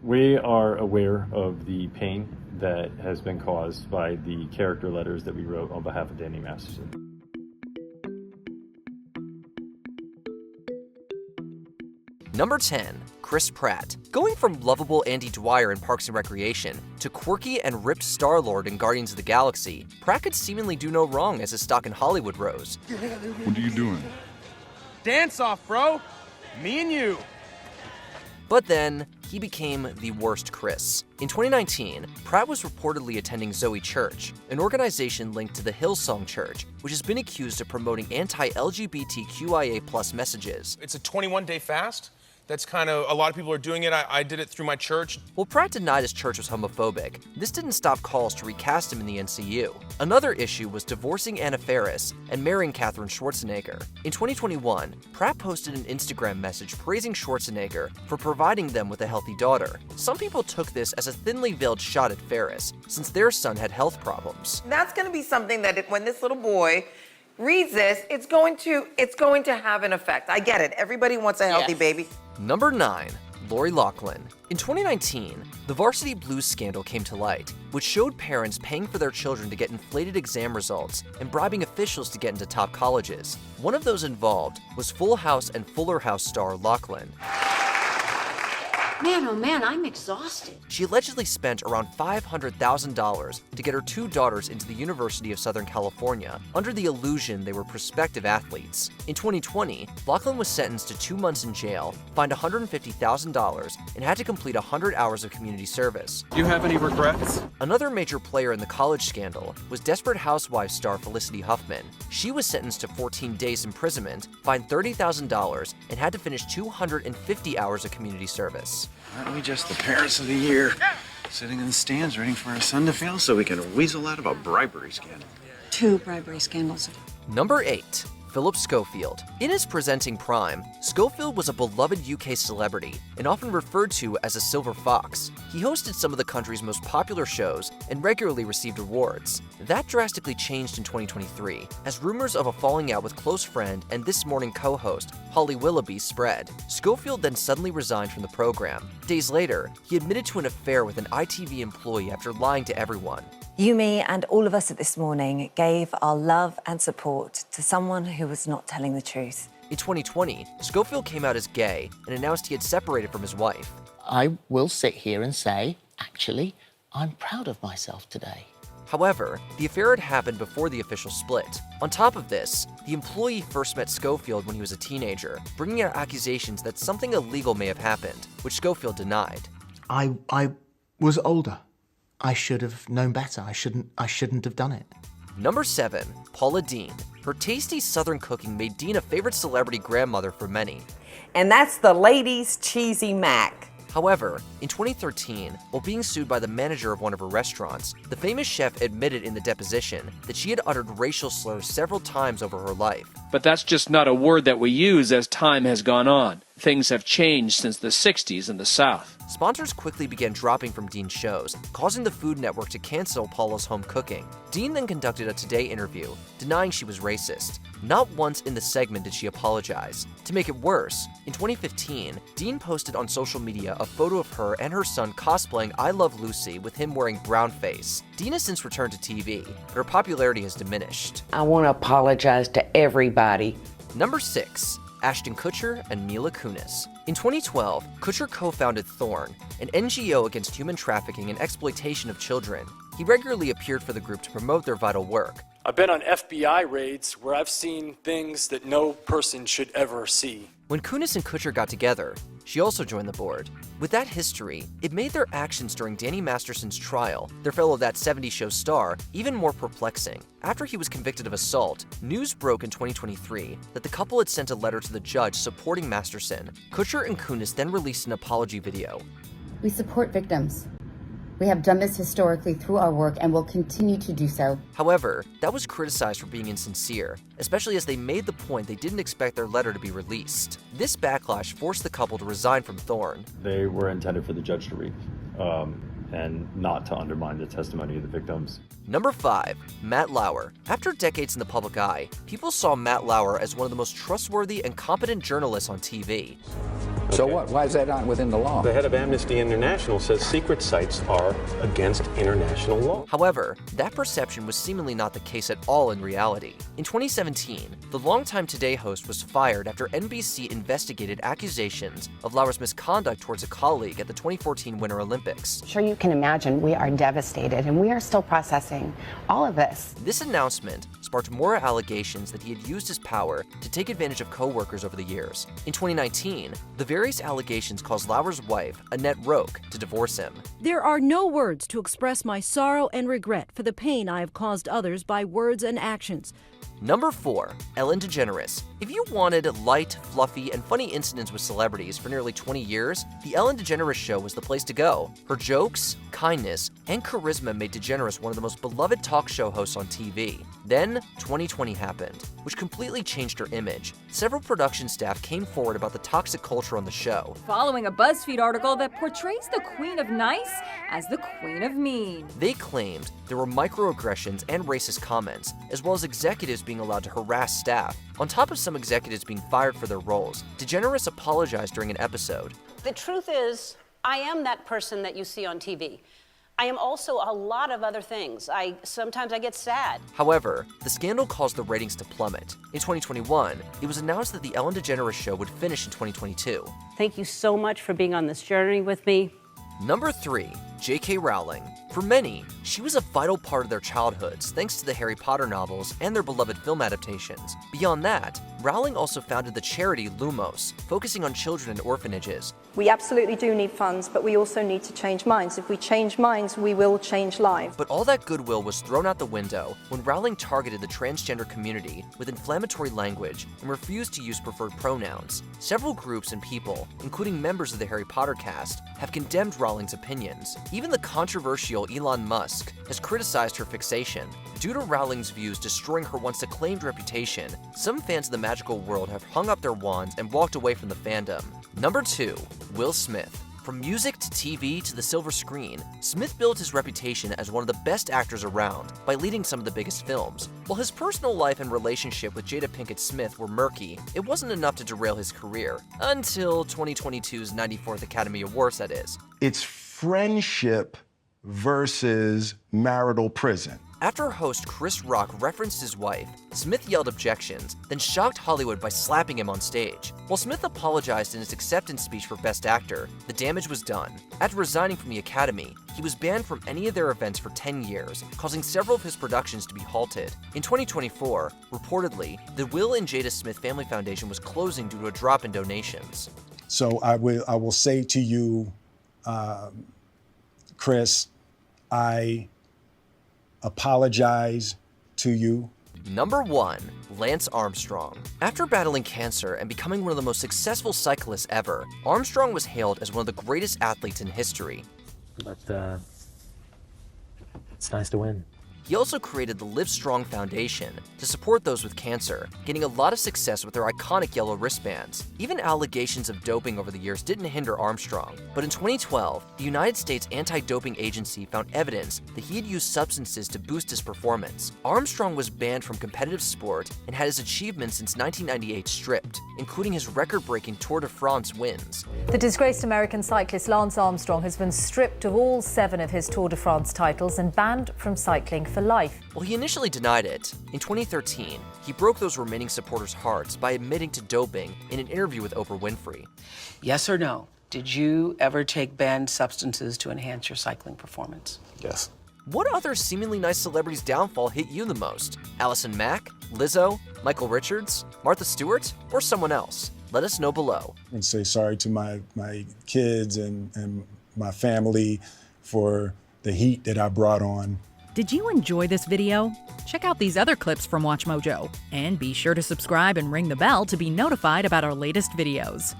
We are aware of the pain that has been caused by the character letters that we wrote on behalf of Danny Masterson. Number 10. Chris Pratt. Going from lovable Andy Dwyer in Parks and Recreation to quirky and ripped Star-Lord in Guardians of the Galaxy, Pratt could seemingly do no wrong as his stock in Hollywood rose. What are you doing? Dance off, bro! Me and you! But then, he became the worst Chris. In 2019, Pratt was reportedly attending Zoe Church, an organization linked to the Hillsong Church, which has been accused of promoting anti-LGBTQIA+ messages. It's a 21-day fast. That's kind of, a lot of people are doing it. I did it through my church. While Pratt denied his church was homophobic, this didn't stop calls to recast him in the NCU. Another issue was divorcing Anna Faris and marrying Katherine Schwarzenegger. In 2021, Pratt posted an Instagram message praising Schwarzenegger for providing them with a healthy daughter. Some people took this as a thinly veiled shot at Faris, since their son had health problems. That's going to be something that when this little boy reads this, it's going to have an effect. I get it. Everybody wants a healthy baby. Number 9. Lori Loughlin. In 2019, the Varsity Blues scandal came to light, which showed parents paying for their children to get inflated exam results and bribing officials to get into top colleges. One of those involved was Full House and Fuller House star Loughlin. Man, oh man, I'm exhausted. She allegedly spent around $500,000 to get her 2 daughters into the University of Southern California under the illusion they were prospective athletes. In 2020, Loughlin was sentenced to 2 months in jail, fined $150,000, and had to complete 100 hours of community service. Do you have any regrets? Another major player in the college scandal was Desperate Housewives star Felicity Huffman. She was sentenced to 14 days imprisonment, fined $30,000, and had to finish 250 hours of community service. Aren't we just the parents of the year, sitting in the stands waiting for our son to fail so we can weasel out of a bribery scandal? 2 bribery scandals. Number 8. Philip Schofield. In his presenting prime, Schofield was a beloved UK celebrity and often referred to as a silver fox. He hosted some of the country's most popular shows and regularly received awards. That drastically changed in 2023, as rumors of a falling out with close friend and This Morning co-host Holly Willoughby spread. Schofield then suddenly resigned from the program. Days later, he admitted to an affair with an ITV employee after lying to everyone. You, me, and all of us at This Morning gave our love and support to someone who was not telling the truth. In 2020, Schofield came out as gay and announced he had separated from his wife. I will sit here and say, actually, I'm proud of myself today. However, the affair had happened before the official split. On top of this, the employee first met Schofield when he was a teenager, bringing out accusations that something illegal may have happened, which Schofield denied. I was older. I should have known better. I shouldn't have done it. Number 7. Paula Dean. Her tasty Southern cooking made Dean a favorite celebrity grandmother for many. And that's the ladies' cheesy mac. However, in 2013, while being sued by the manager of one of her restaurants, the famous chef admitted in the deposition that she had uttered racial slurs several times over her life. But that's just not a word that we use as time has gone on. Things have changed since the 60s in the South. Sponsors quickly began dropping from Dean's shows, causing the Food Network to cancel Paula's home cooking. Dean then conducted a Today interview, denying she was racist. Not once in the segment did she apologize. To make it worse, in 2015, Dean posted on social media a photo of her and her son cosplaying I Love Lucy with him wearing brownface. Dean has since returned to TV, but her popularity has diminished. I want to apologize to everybody. Number 6. Ashton Kutcher and Mila Kunis. In 2012, Kutcher co-founded Thorn, an NGO against human trafficking and exploitation of children. He regularly appeared for the group to promote their vital work. I've been on FBI raids where I've seen things that no person should ever see. When Kunis and Kutcher got together, she also joined the board. With that history, it made their actions during Danny Masterson's trial, their fellow That 70s Show star, even more perplexing. After he was convicted of assault, news broke in 2023 that the couple had sent a letter to the judge supporting Masterson. Kutcher and Kunis then released an apology video. We support victims. We have done this historically through our work and will continue to do so. However, that was criticized for being insincere, especially as they made the point they didn't expect their letter to be released. This backlash forced the couple to resign from Thorn. They were intended for the judge to read, and not to undermine the testimony of the victims. Number 5. Matt Lauer. After decades in the public eye, people saw Matt Lauer as one of the most trustworthy and competent journalists on TV. So what? Why is that not within the law? The head of Amnesty International says secret sites are against international law. However, that perception was seemingly not the case at all in reality. In 2017, the longtime Today host was fired after NBC investigated accusations of Lauer's misconduct towards a colleague at the 2014 Winter Olympics. Sure, you can imagine we are devastated and we are still processing all of this. This announcement sparked more allegations that he had used his power to take advantage of co-workers over the years. In 2019, the various allegations caused Lauer's wife, Annette Roque, to divorce him. There are no words to express my sorrow and regret for the pain I have caused others by words and actions. Number 4, Ellen DeGeneres. If you wanted light, fluffy, and funny incidents with celebrities for nearly 20 years, The Ellen DeGeneres Show was the place to go. Her jokes, kindness, and charisma made DeGeneres one of the most beloved talk show hosts on TV. Then, 2020 happened, which completely changed her image. Several production staff came forward about the toxic culture on the show. Following a BuzzFeed article that portrays the Queen of Nice as the Queen of Mean. They claimed there were microaggressions and racist comments, as well as executives being allowed to harass staff. On top of some executives being fired for their roles, DeGeneres apologized during an episode. The truth is, I am that person that you see on TV. I am also a lot of other things. Sometimes I get sad. However, the scandal caused the ratings to plummet. In 2021, it was announced that The Ellen DeGeneres Show would finish in 2022. Thank you so much for being on this journey with me. Number 3, J.K. Rowling. For many, she was a vital part of their childhoods thanks to the Harry Potter novels and their beloved film adaptations. Beyond that, Rowling also founded the charity Lumos, focusing on children in orphanages. We absolutely do need funds, but we also need to change minds. If we change minds, we will change lives. But all that goodwill was thrown out the window when Rowling targeted the transgender community with inflammatory language and refused to use preferred pronouns. Several groups and people, including members of the Harry Potter cast, have condemned Rowling's opinions. Even the controversial Elon Musk has criticized her fixation. Due to Rowling's views destroying her once acclaimed reputation, some fans of the magical world have hung up their wands and walked away from the fandom. Number 2, Will Smith. From music to TV to the silver screen, Smith built his reputation as one of the best actors around by leading some of the biggest films. While his personal life and relationship with Jada Pinkett Smith were murky, it wasn't enough to derail his career. Until 2022's 94th Academy Awards, that is. It's friendship versus marital prison. After host Chris Rock referenced his wife, Smith yelled objections, then shocked Hollywood by slapping him on stage. While Smith apologized in his acceptance speech for Best Actor, the damage was done. After resigning from the Academy, he was banned from any of their events for 10 years, causing several of his productions to be halted. In 2024, reportedly, the Will and Jada Smith Family Foundation was closing due to a drop in donations. So I will say to you, Chris, I apologize to you. Number 1, Lance Armstrong. After battling cancer and becoming one of the most successful cyclists ever, Armstrong was hailed as one of the greatest athletes in history. But it's nice to win. He also created the Live Strong Foundation to support those with cancer, getting a lot of success with their iconic yellow wristbands. Even allegations of doping over the years didn't hinder Armstrong, but in 2012, the United States Anti-Doping Agency found evidence that he had used substances to boost his performance. Armstrong was banned from competitive sport and had his achievements since 1998 stripped, including his record-breaking Tour de France wins. The disgraced American cyclist Lance Armstrong has been stripped of all 7 of his Tour de France titles and banned from cycling for life. Well, he initially denied it. In 2013, he broke those remaining supporters' hearts by admitting to doping in an interview with Oprah Winfrey. Yes or no? Did you ever take banned substances to enhance your cycling performance? Yes. What other seemingly nice celebrity's downfall hit you the most? Allison Mack, Lizzo, Michael Richards, Martha Stewart, or someone else? Let us know below. And say sorry to my kids and my family for the heat that I brought on. Did you enjoy this video? Check out these other clips from WatchMojo. And be sure to subscribe and ring the bell to be notified about our latest videos.